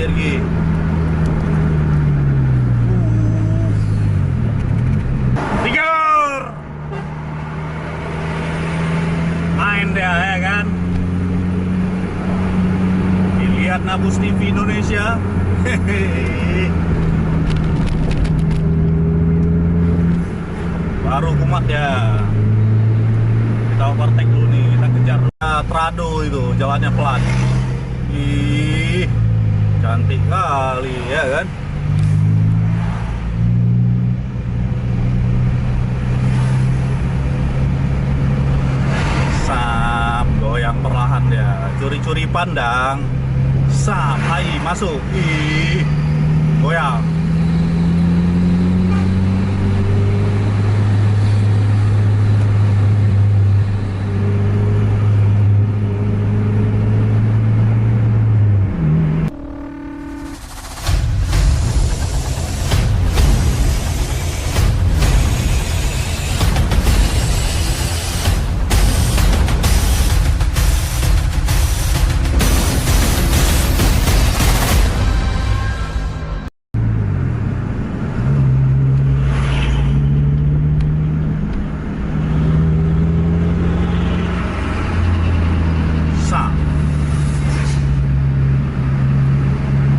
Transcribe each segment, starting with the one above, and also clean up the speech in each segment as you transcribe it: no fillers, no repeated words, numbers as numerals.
JRG. Tiger! Main dia ya kan. Dilihat Nabus TV Indonesia. Hehehe. Baru kumat ya. Kita overtake dulu nih, kita kejar. Trado itu jalannya pelan. Ih, cantik kali ya kan. Sam, goyang perlahan dia. Curi-curi pandang. Sam, hai masuk. Ih, goyang.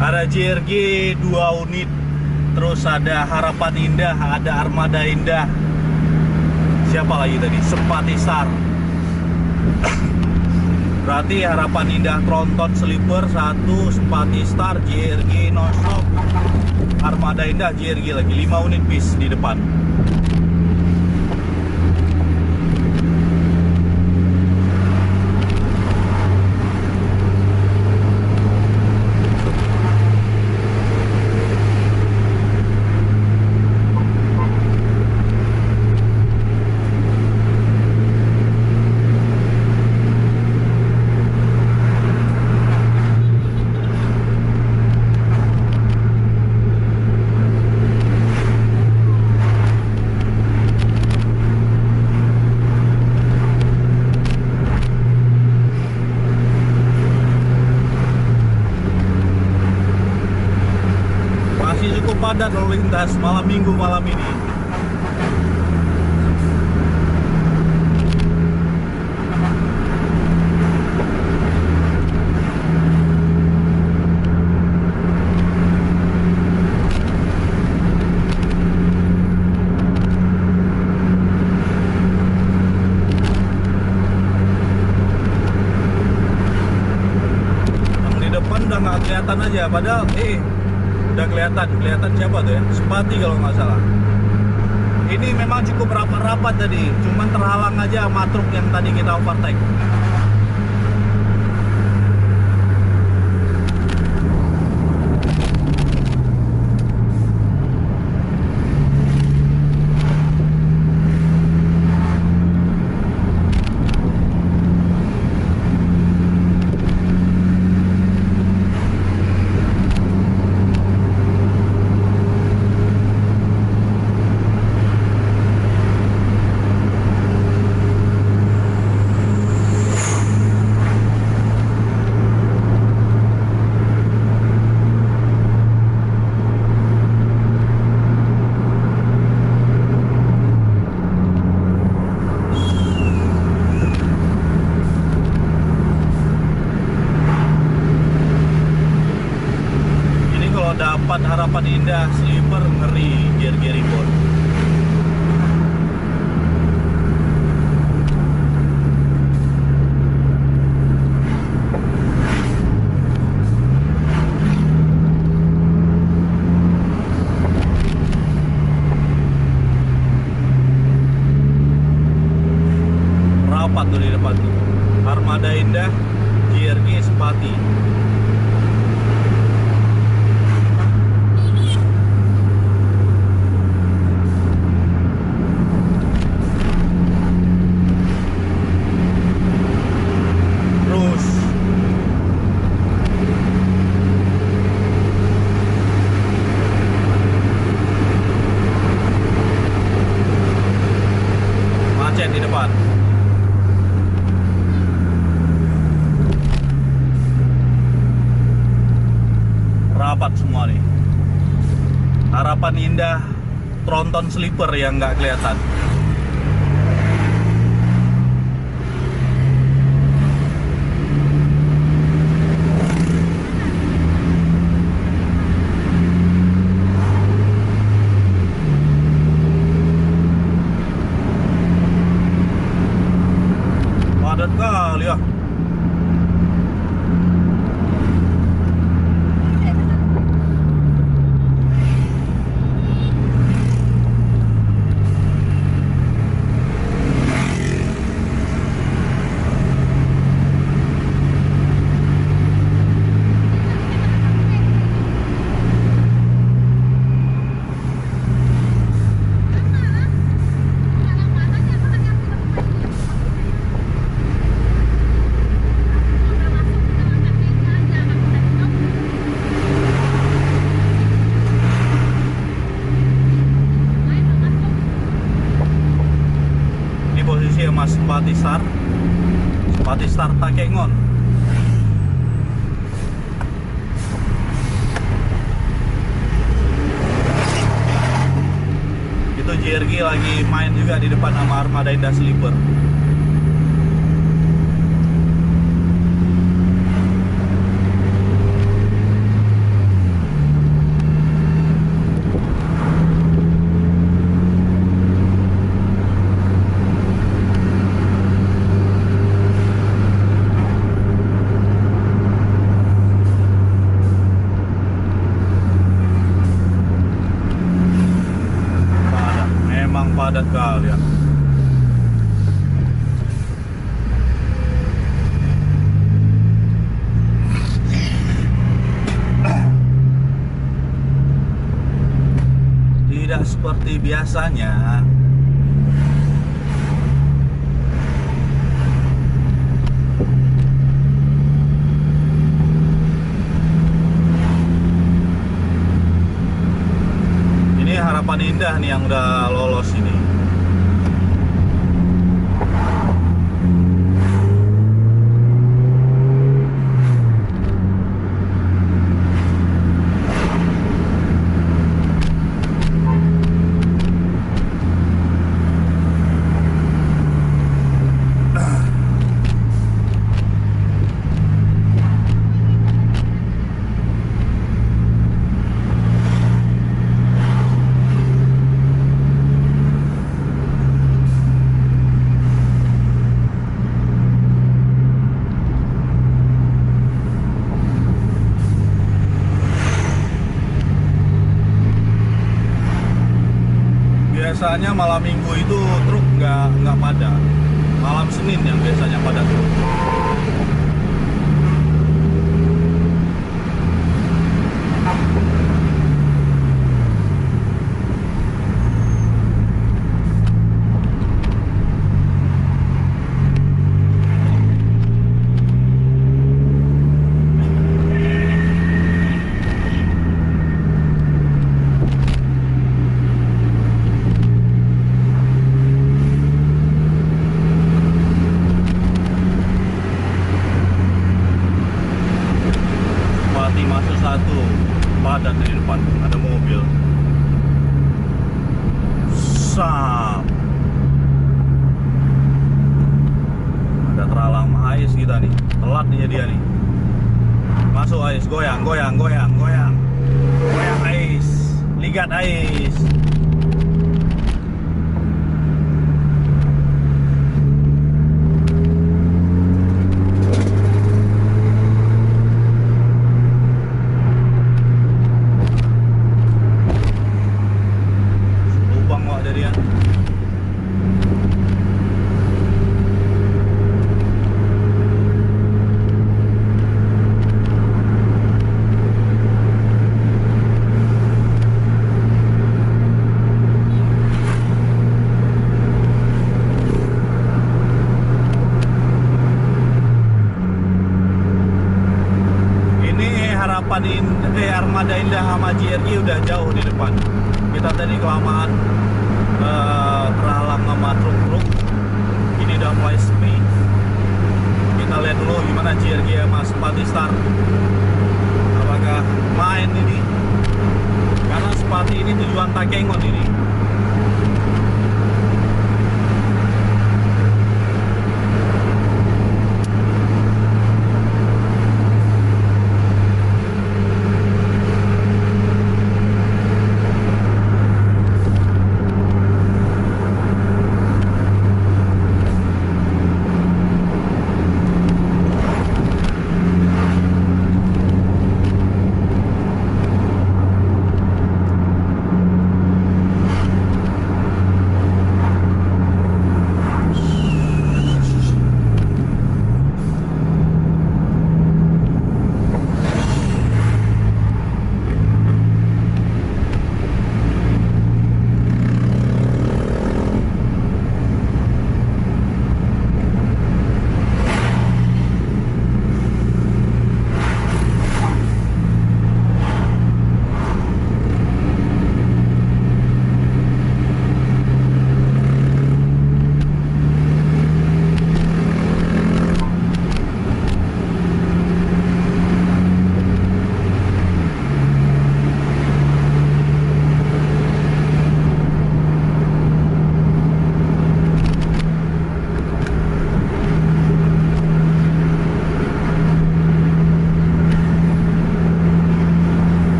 Ada JRG 2 unit, terus ada Harapan Indah, ada Armada Indah. Siapa lagi tadi? Sempati Star. Berarti Harapan Indah Tronton Sleeper 1, Sempati Star, JRG nonstop, Armada Indah, JRG lagi 5 unit bis di depan. Padat lalu lintas malam minggu malam ini. Yang di depan udah nggak kelihatan aja, padahal udah kelihatan siapa tuh ya? Sempati kalau nggak salah. Ini memang cukup rapat-rapat tadi, cuman terhalang aja sama truk yang tadi kita overtake. Dapat Harapan Indah Sleeper ngeri JRG Reborn. Rapat tuh di depan tuh. Armada Indah, JRG Sempati. Di depan. rapat semua nih. Harapan Indah tronton sleeper yang nggak kelihatan. Padat kali ya. Mas Patisar Takengon. Itu JRG lagi main juga di depan sama Armada Indah Sleeper. Padat kali ya. Tidak seperti biasanya. Harapan Indah nih yang udah lolos ini. Biasanya malam minggu itu truk nggak padat. Malam Senin yang biasanya padat. Masuk satu padat di depan, ada mobil. Sap. Ada teralang Ais kita nih, telat nih dia nih. Masuk Ais, goyang, goyang, goyang, goyang. Goyang Ais, ligat Ais. Armada Indah sama JRG udah jauh di depan. Kita tadi kelamaan terhalang sama truk-truk. Ini udah mulai sepi. Kita lihat dulu gimana JRG sama Patisar. Apakah main ini, karena Sepati ini tujuan Takengon ini.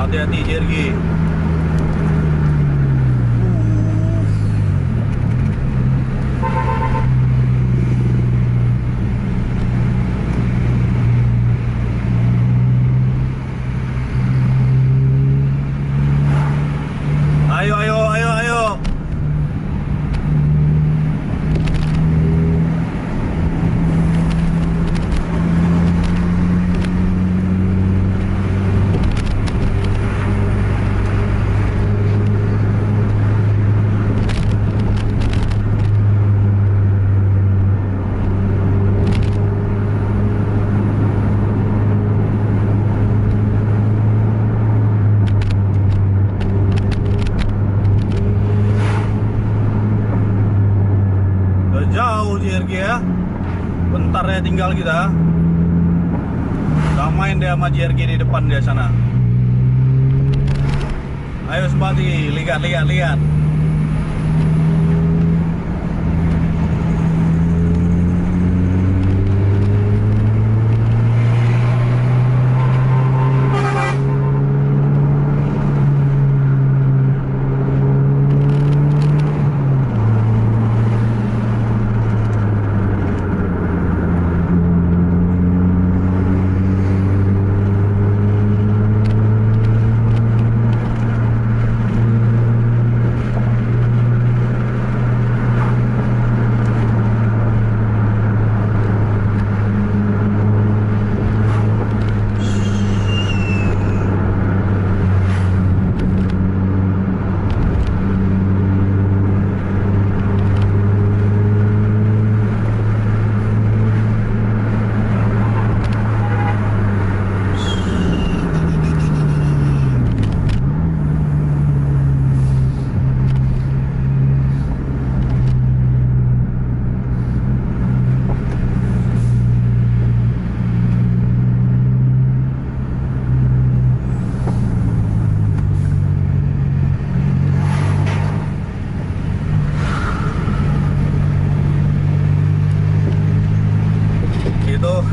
Hati-hati JRG. Ayo, ayo, ayo, ayo. Jauh JRG ya. Bentar ya tinggal kita. Udah main deh sama JRG di depan dia sana. Ayo Sepati, lihat, lihat, lihat.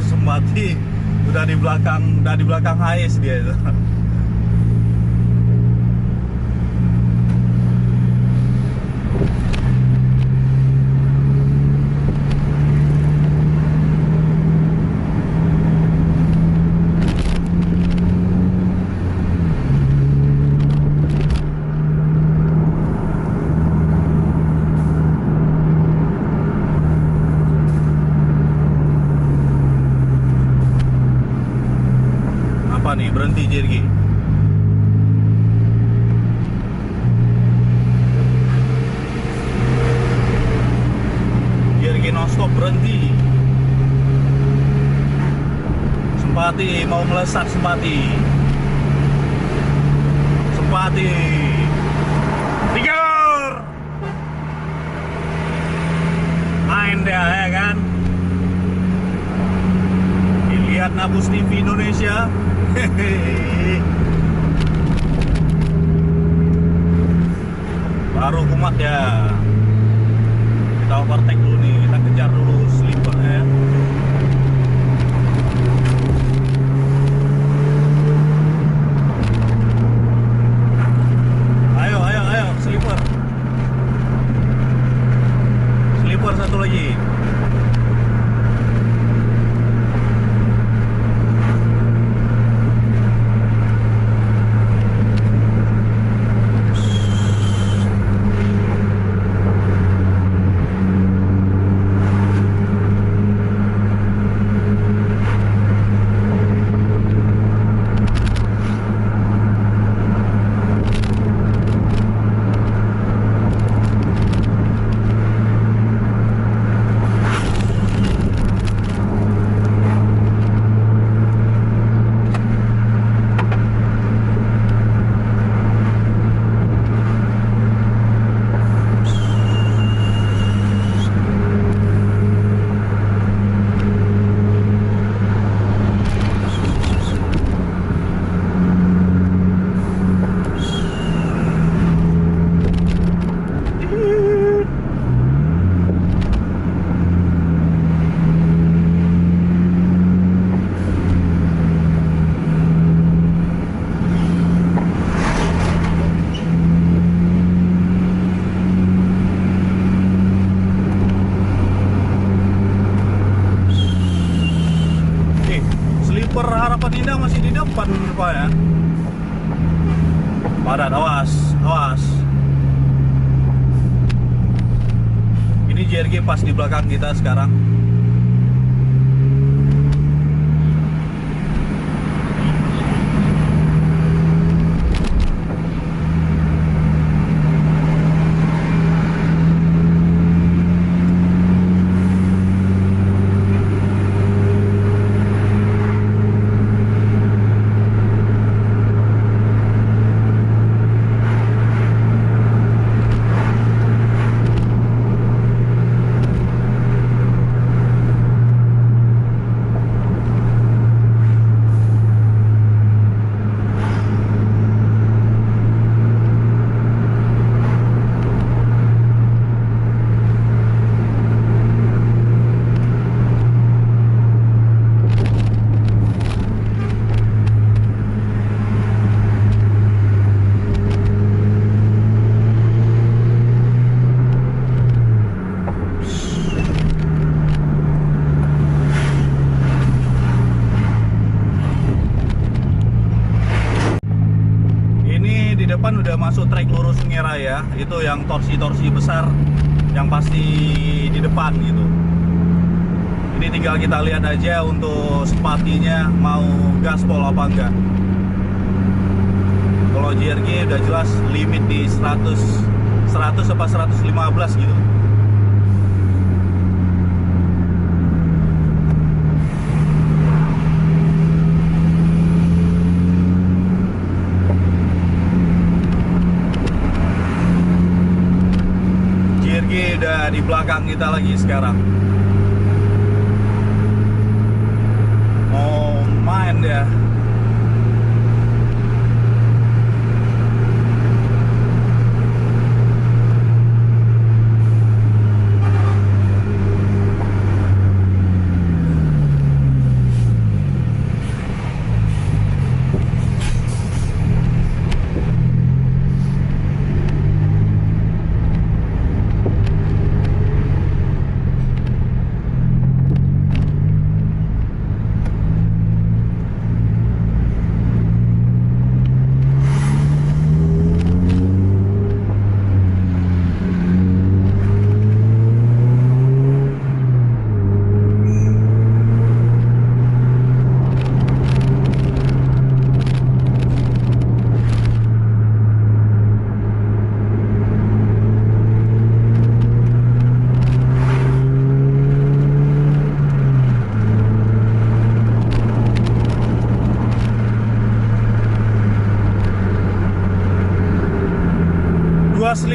Sepati udah di belakang Ais dia itu. Apa nih, berhenti JRG. JRG non stop berhenti. Sepati mau melesat, Sepati Tiger main dia ya kan. Dilihat Nabus TV Indonesia. Baru kumat ya. Kita overtake dulu nih, kita kejar dulu sleepernya. Ayo, sleeper. Sleeper satu lagi. Harapan Indah masih di depan Pak ya. Padat, awas. Ini JRG pas di belakang kita sekarang. Depan udah masuk trek lurus Sungai Raya, itu yang torsi-torsi besar yang pasti di depan gitu. Ini tinggal kita lihat aja untuk sepatinya mau gaspol apa enggak. Kalau JRG udah jelas limit di 100 apa 115 gitu. Udah di belakang kita lagi sekarang. Mau main dia.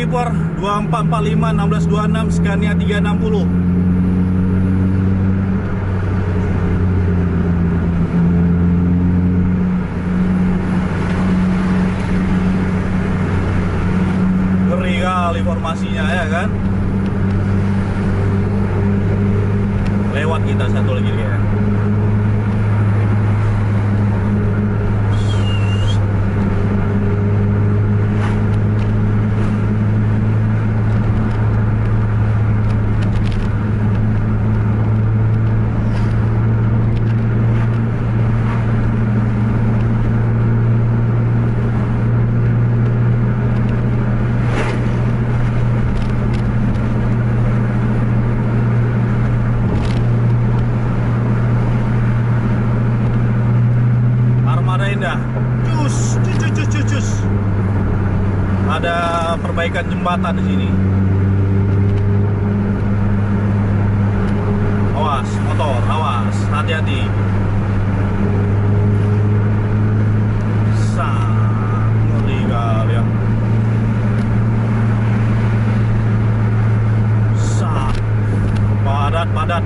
Viper 2445 1626 Scania 360. Ngeri kali formasinya ya kan. Lewat kita satu lagi ya. Indah, cus. Ada perbaikan jembatan di sini. Awas motor, awas, hati-hati. Ngeri kali ya. Padat.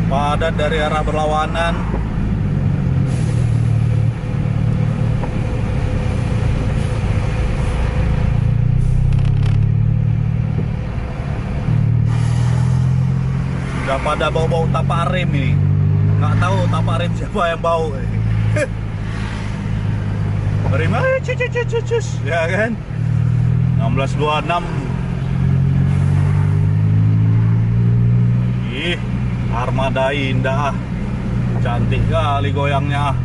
Padat dari arah berlawanan. Udah pada bau-bau tapak rem ini. Nggak tahu tapak rem siapa yang bau. Rem cus ya kan. 1626. Ih, armada indah, cantik kali goyangnya.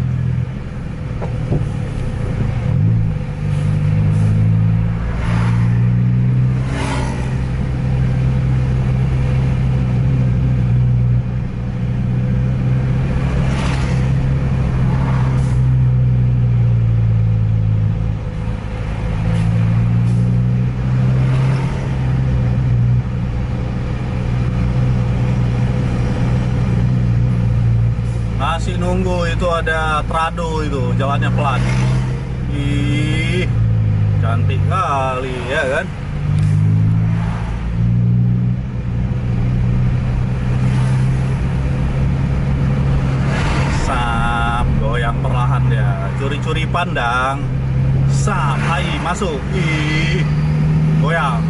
Masih nunggu itu ada trado itu, jalannya pelan. Ih, cantik kali ya kan. Goyang perlahan ya, curi-curi pandang. Hai, masuk. Ih, goyang.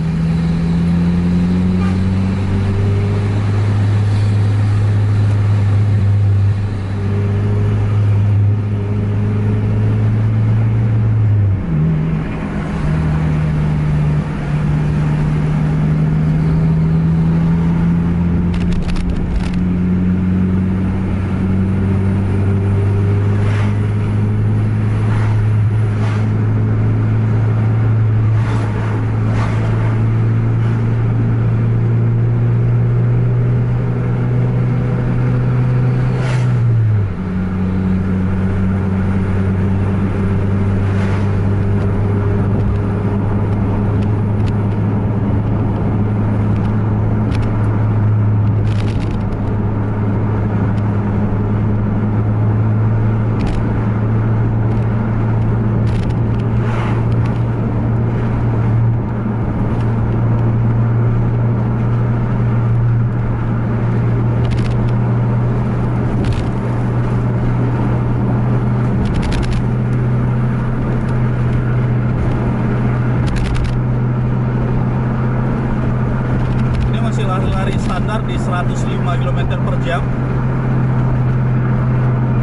Lari standar di 105 km per jam.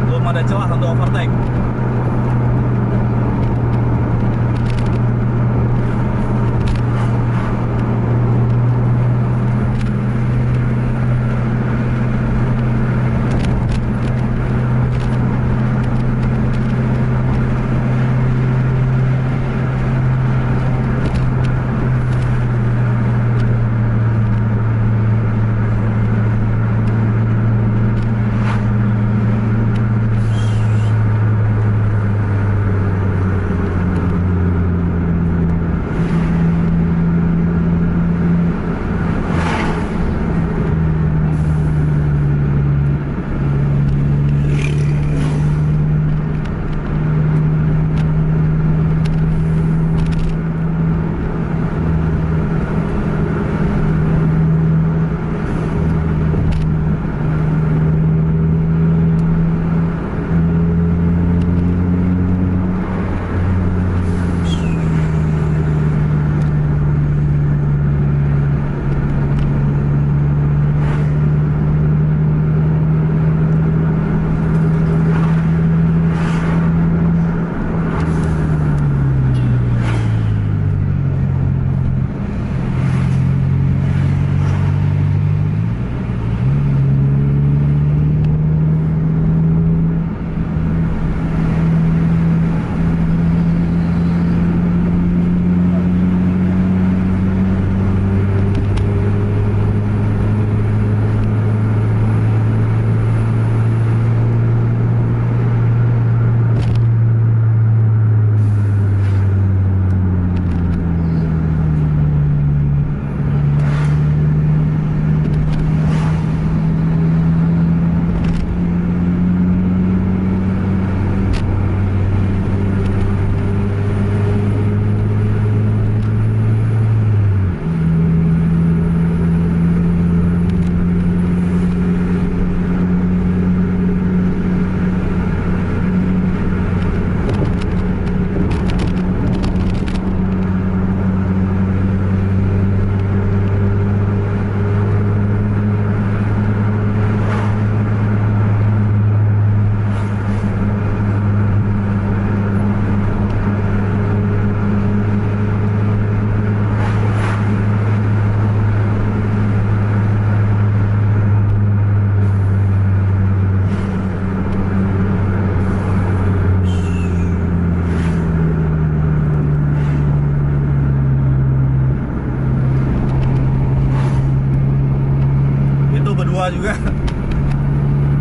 Belum ada celah untuk overtake.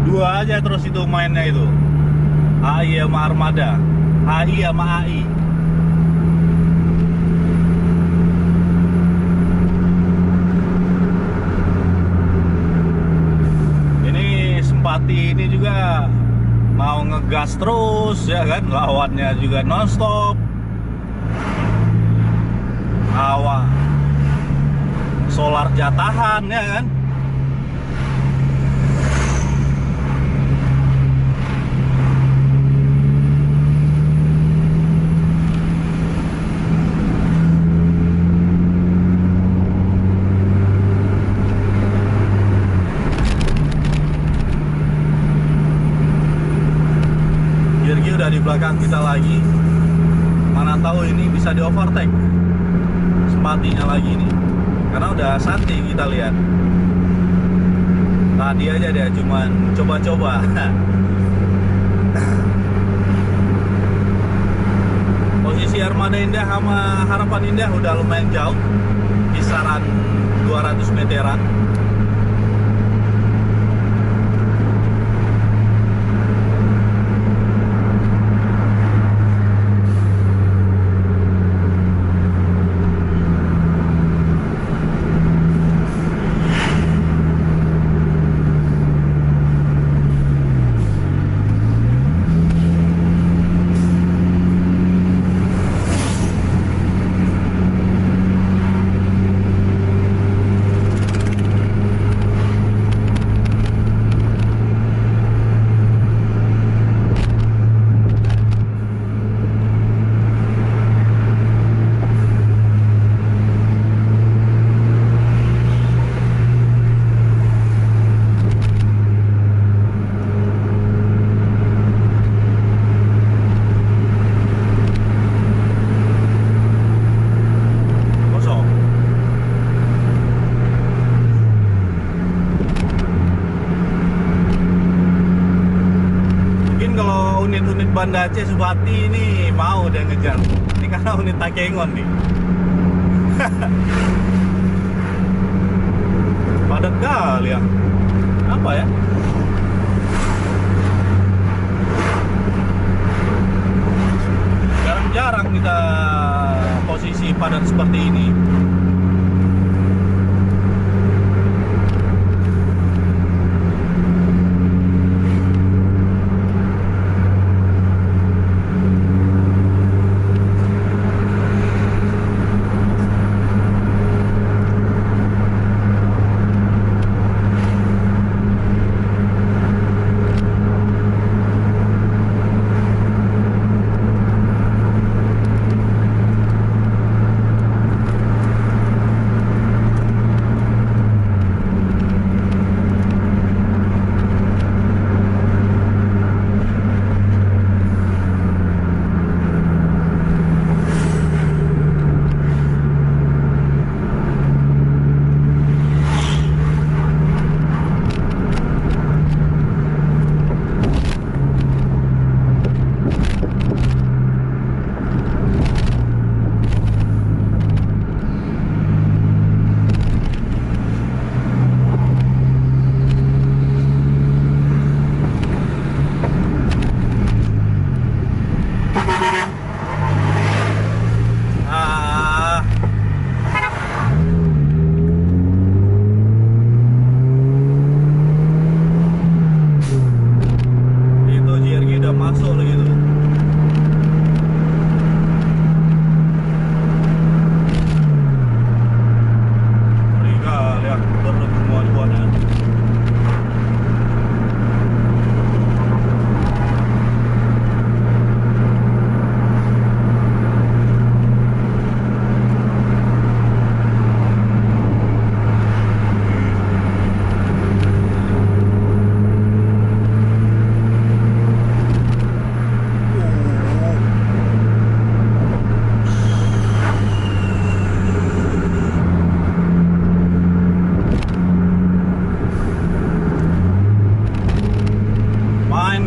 Dua aja terus itu mainnya itu. HI sama Armada. HI sama AI. Ini Simpati ini juga mau ngegas terus ya kan, lawannya juga nonstop. Awak solar jatahan ya kan. Jirgi udah di belakang kita lagi. Mana tahu ini bisa di overtake Simpatinya lagi nih, karena udah santai kita lihat. Tadi aja dia cuman coba-coba. Posisi Armada Indah sama Harapan Indah udah lumayan jauh, kisaran 200 meteran. Unit Banda Aceh Subati ini mau dia ngejar. Ini karena unit Takengon nih. Padat kali ya. Apa ya? Jarang-jarang kita posisi padat seperti ini.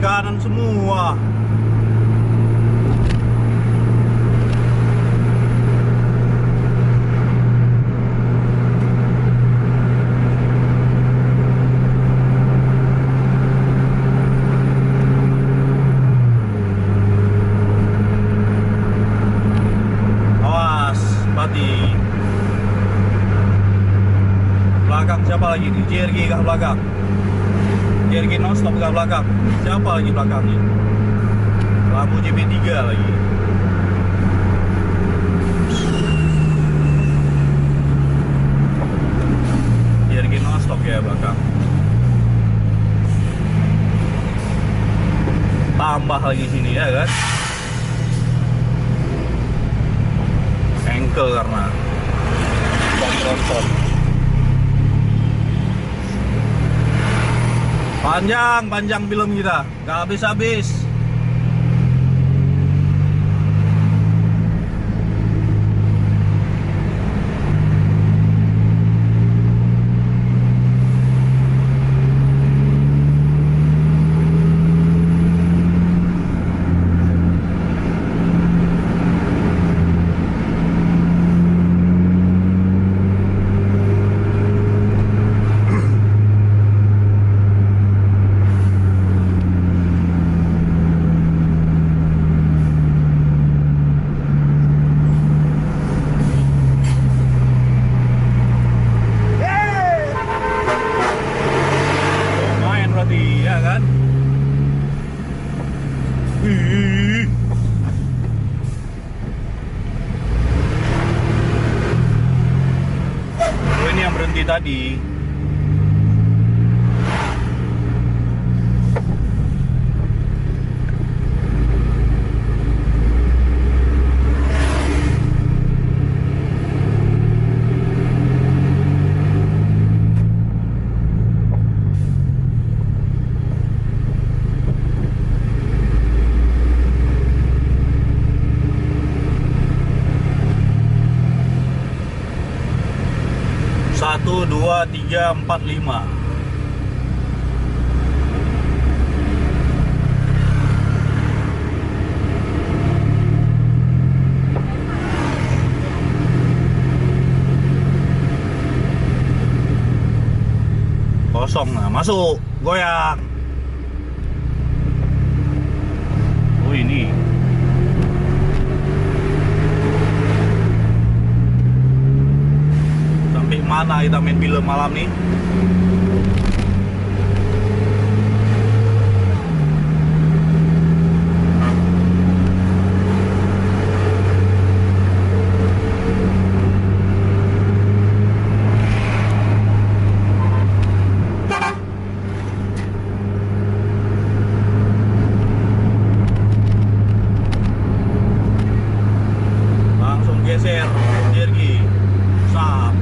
kanan semua. lagi nih? JRG kat belakang. JRG non-stop kat belakang. Siapa lagi belakangnya? Lampu JB3 lagi. JRG non-stop ya belakang. Tambah lagi sini ya kan? Engkel karena nonton. Panjang film kita, nggak habis-habis. Tadi satu, dua, tiga, empat, lima. Kosong, nah masuk, goyang. Oh ini. Mana kita main film malam nih? Langsung geser, JRG. Sap.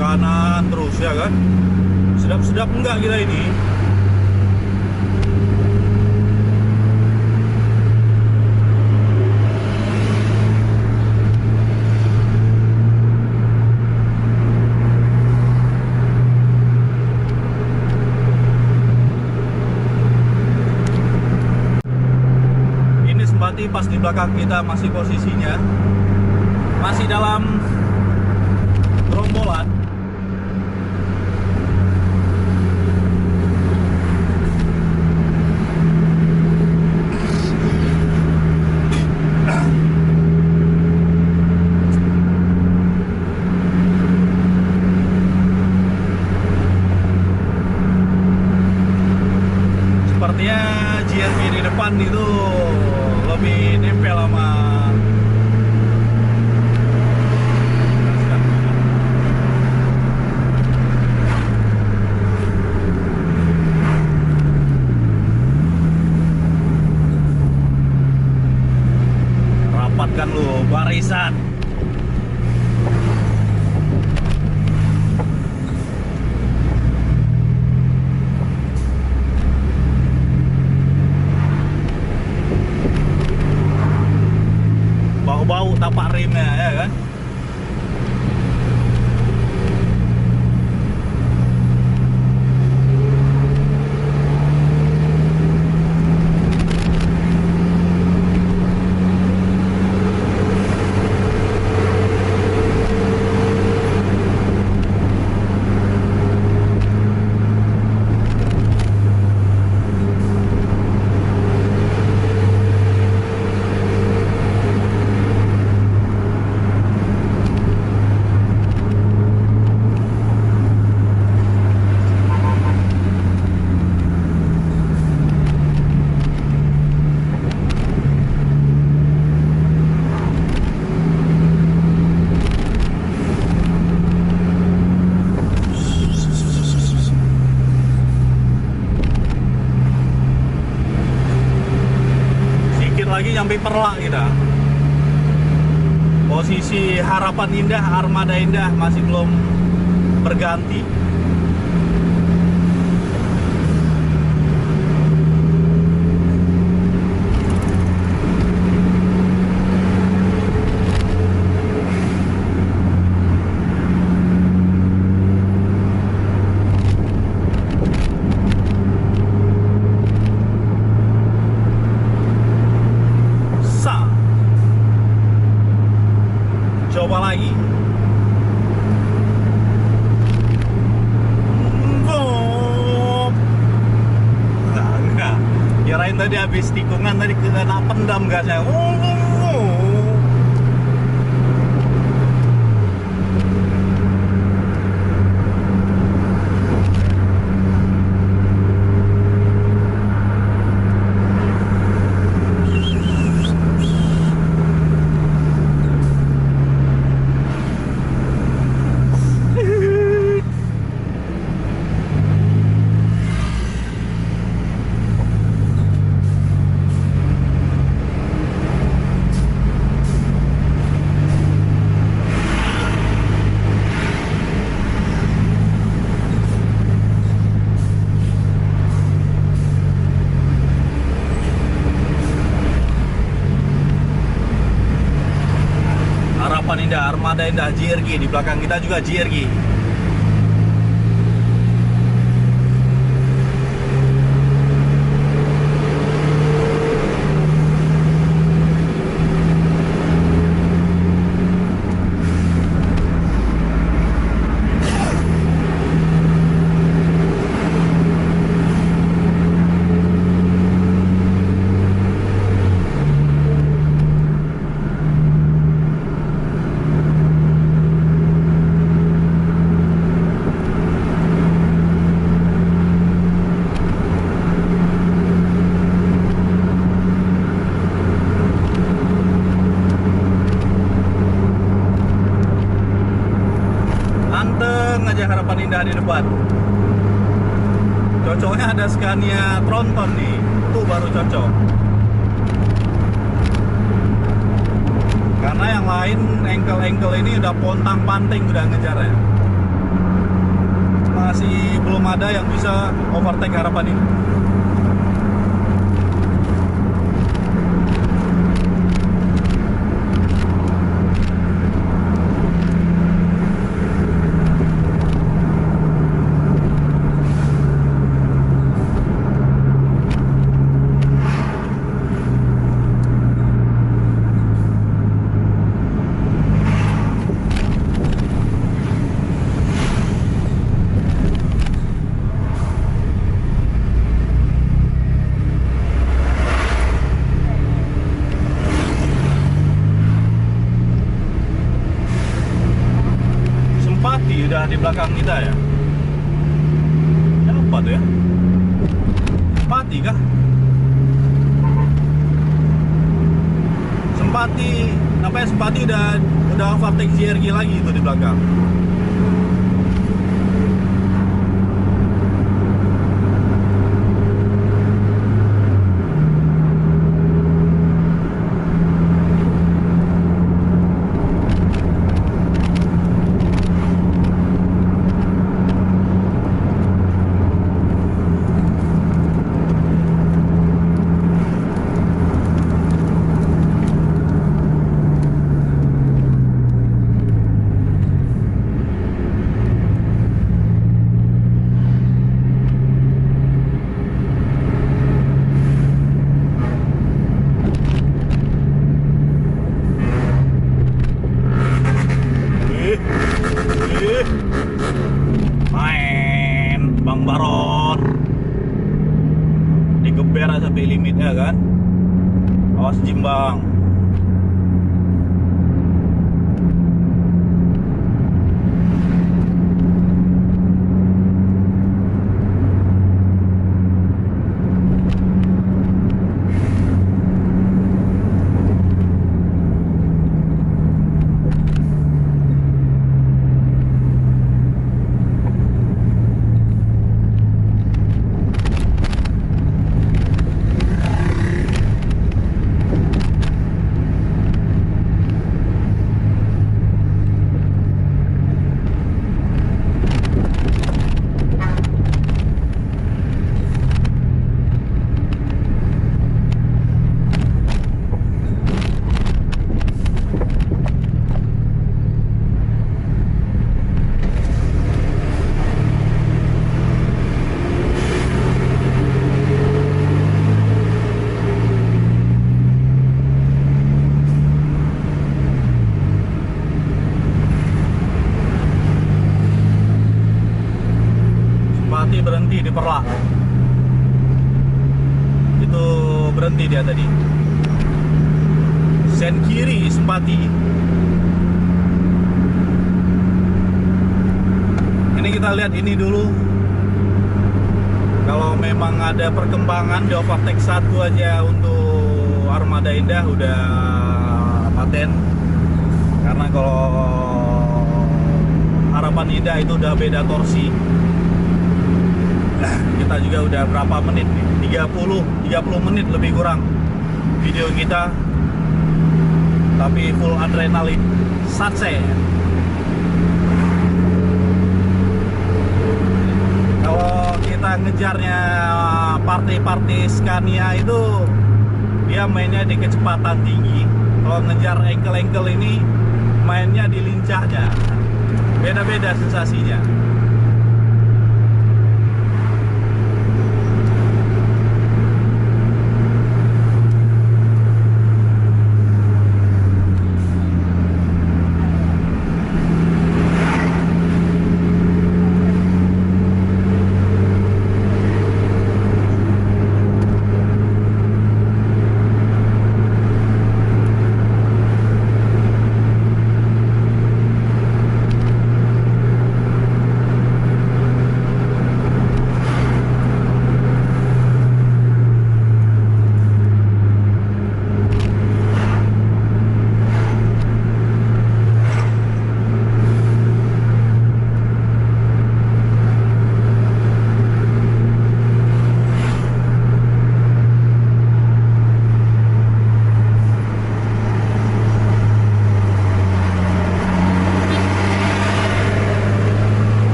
Kanan terus ya kan, sedap-sedap enggak kita ini. Ini Sempati pas di belakang kita masih posisinya masih dalam gerombolan. Sepertinya JRG di depan itu lebih nempel sama rapatkan lu barisan. nyampe Perlak kita. Posisi Harapan Indah, Armada Indah masih belum berganti. Coba lagi. Enggak. Kirain tadi habis tikungan tadi kena pendam gasnya. Harapan Indah, Armada Indah, JRG. Di belakang kita juga JRG. Harapan Indah di depan. Cocoknya ada Scania Tronton nih, itu baru cocok. Karena yang lain engkel-engkel ini udah pontang-panting udah ngejarnya. Masih belum ada yang bisa overtake Harapan ini. Udah di belakang kita ya. Apa tuh ya? Simpati kah? Simpati, namanya Simpati udah overtake JRG lagi itu di belakang. Main Bang Baron digeber sampai limitnya kan. Awas jimbang. tadi berhenti di Perlak. Itu berhenti dia tadi. Sen kiri Sempati. Ini kita lihat ini dulu. Kalau memang ada perkembangan di overtake 1 aja untuk Armada Indah udah paten. Karena kalau Harapan Indah itu udah beda torsi. Kita juga udah berapa menit nih? 30 menit lebih kurang video kita. Tapi full adrenalin. Satse. Kalau kita ngejarnya partai-partai Scania itu dia mainnya di kecepatan tinggi. Kalau ngejar engkel-engkel ini mainnya di lincahnya. Beda-beda sensasinya.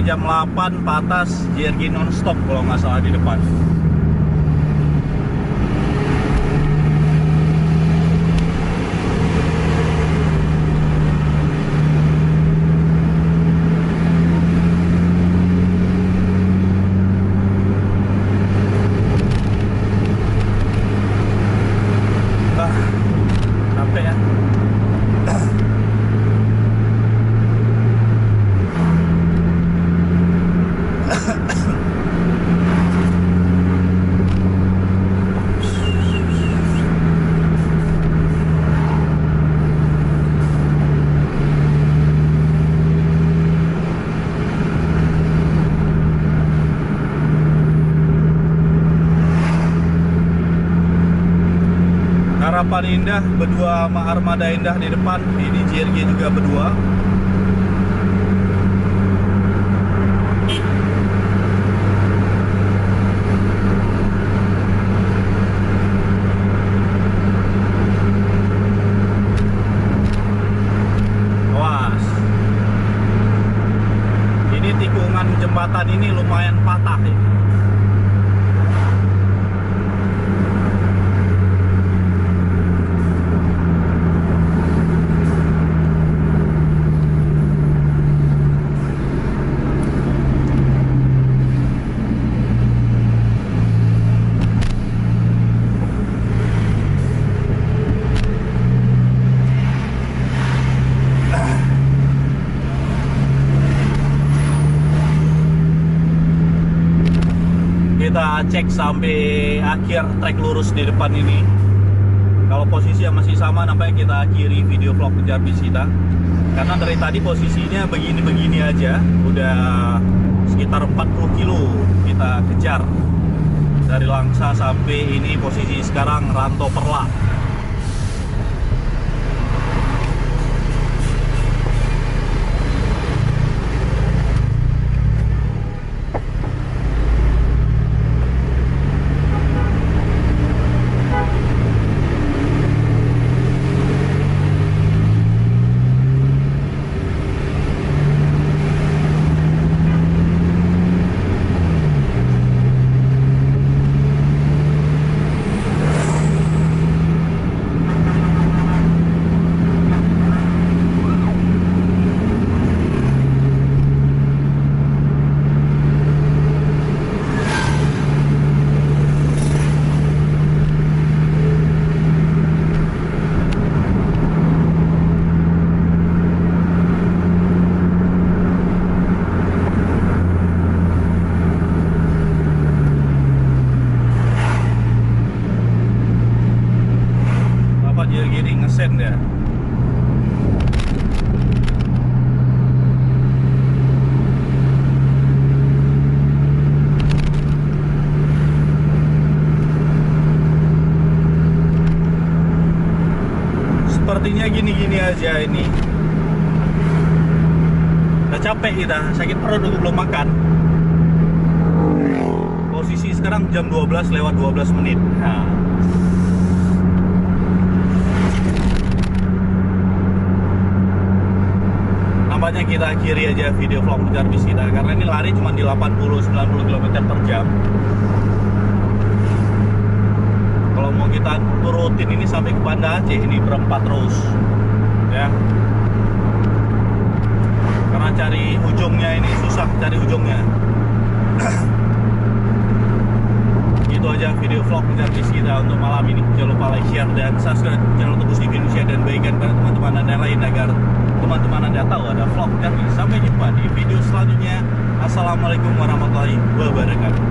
Jam 8 patas JRG non-stop kalau nggak salah di depan. Capek ya. Harapan Indah berdua sama Armada Indah di depan. Ini JRG juga berdua. Awas. Ini tikungan jembatan ini lumayan patah ya. Kita cek sampai akhir trek lurus di depan ini. Kalau posisi yang masih sama, nampaknya kita akhiri video vlog kejar bis kita. Karena dari tadi posisinya begini-begini aja, udah sekitar 40 kilo kita kejar. Dari Langsa sampai ini posisi sekarang Ranto Perla. Ya gini ngesen ya. Sepertinya gini-gini aja ini. Udah capek kita, sakit perut juga belum makan. Posisi sekarang jam 12 lewat 12 menit. Nah. Nampaknya kita akhiri aja video vlog ngejar bis kita, karena ini lari cuma di 80-90 km per jam. Kalau mau kita turutin ini sampai ke Banda Aceh, ini berempat terus ya, karena cari ujungnya ini susah, cari ujungnya. Gitu aja video vlog ngejar bis kita untuk malam ini. Jangan lupa like, share, dan subscribe channel Tebus TV Indonesia, dan bagikan pada teman-teman anda lain agar teman-teman anda tahu ada vlog ngejar bis. Sampai jumpa di video selanjutnya. Assalamualaikum warahmatullahi wabarakatuh.